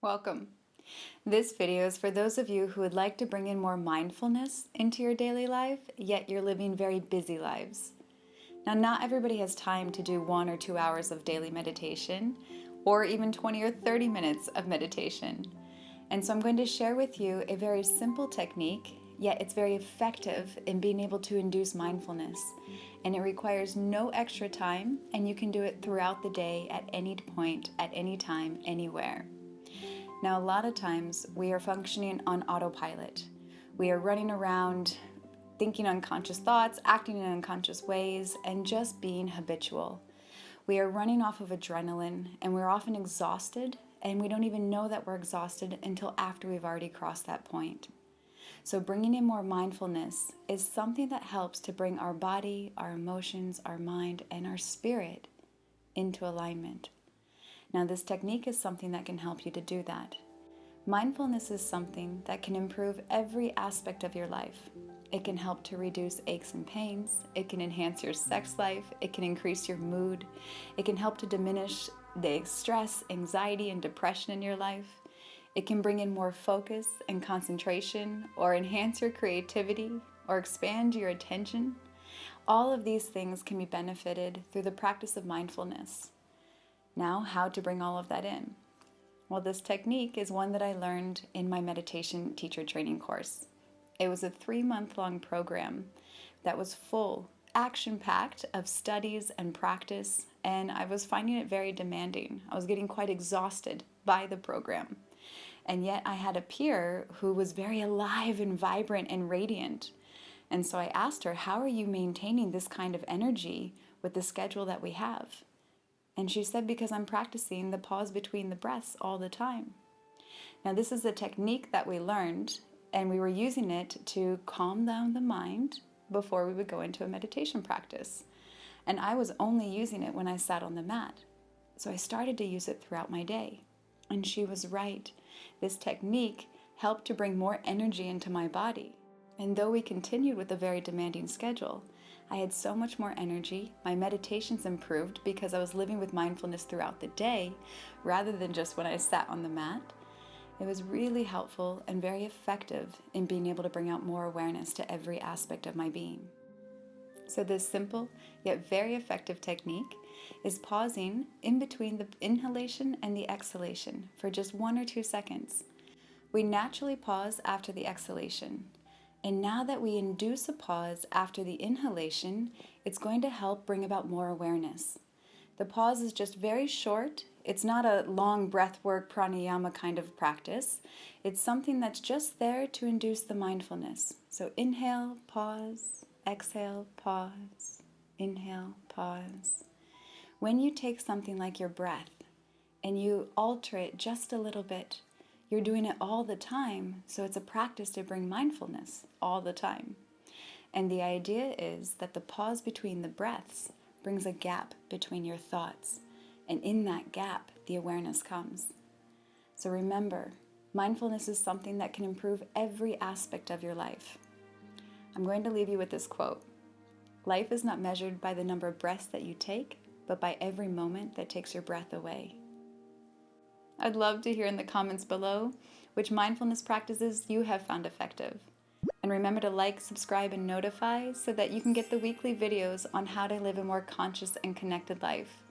Welcome. This video is for those of you who would like to bring in more mindfulness into your daily life, yet you're living very busy lives. Now, not everybody has time to do 1 or 2 hours of daily meditation, or even 20 or 30 minutes of meditation. And so I'm going to share with you a very simple technique, yet it's very effective in being able to induce mindfulness. And it requires no extra time, and you can do it throughout the day at any point, at any time, anywhere. Now, a lot of times we are functioning on autopilot. We are running around thinking unconscious thoughts, acting in unconscious ways, and just being habitual. We are running off of adrenaline, and we're often exhausted, and we don't even know that we're exhausted until after we've already crossed that point. So bringing in more mindfulness is something that helps to bring our body, our emotions, our mind, and our spirit into alignment. Now, this technique is something that can help you to do that. Mindfulness is something that can improve every aspect of your life. It can help to reduce aches and pains. It can enhance your sex life. It can increase your mood. It can help to diminish the stress, anxiety, and depression in your life. It can bring in more focus and concentration, or enhance your creativity, or expand your attention. All of these things can be benefited through the practice of mindfulness. Now, how to bring all of that in? Well, this technique is one that I learned in my meditation teacher training course. It was a 3-month-long program that was full, action-packed of studies and practice, and I was finding it very demanding. I was getting quite exhausted by the program. And yet I had a peer who was very alive and vibrant and radiant. And so I asked her, how are you maintaining this kind of energy with the schedule that we have? And she said, because I'm practicing the pause between the breaths all the time. Now, this is a technique that we learned, and we were using it to calm down the mind before we would go into a meditation practice. And I was only using it when I sat on the mat. So I started to use it throughout my day. And she was right. This technique helped to bring more energy into my body. And though we continued with a very demanding schedule, I had so much more energy. My meditations improved because I was living with mindfulness throughout the day rather than just when I sat on the mat. It was really helpful and very effective in being able to bring out more awareness to every aspect of my being. So this simple yet very effective technique is pausing in between the inhalation and the exhalation for just 1 or 2 seconds. We naturally pause after the exhalation. And now that we induce a pause after the inhalation, it's going to help bring about more awareness. The pause is just very short. It's not a long breath work pranayama kind of practice. It's something that's just there to induce the mindfulness. So inhale, pause, exhale, pause, inhale, pause. When you take something like your breath and you alter it just a little bit, you're doing it all the time, so it's a practice to bring mindfulness all the time. And the idea is that the pause between the breaths brings a gap between your thoughts, and in that gap, the awareness comes. So remember, mindfulness is something that can improve every aspect of your life. I'm going to leave you with this quote. Life is not measured by the number of breaths that you take, but by every moment that takes your breath away. I'd love to hear in the comments below which mindfulness practices you have found effective. And remember to like, subscribe, and notify so that you can get the weekly videos on how to live a more conscious and connected life.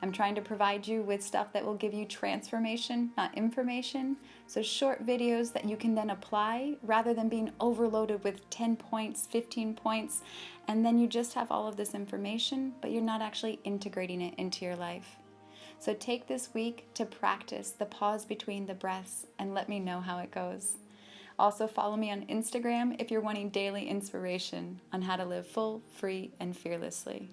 I'm trying to provide you with stuff that will give you transformation, not information. So short videos that you can then apply rather than being overloaded with 10 points, 15 points, and then you just have all of this information, but you're not actually integrating it into your life. So take this week to practice the pause between the breaths and let me know how it goes. Also follow me on Instagram if you're wanting daily inspiration on how to live full, free, and fearlessly.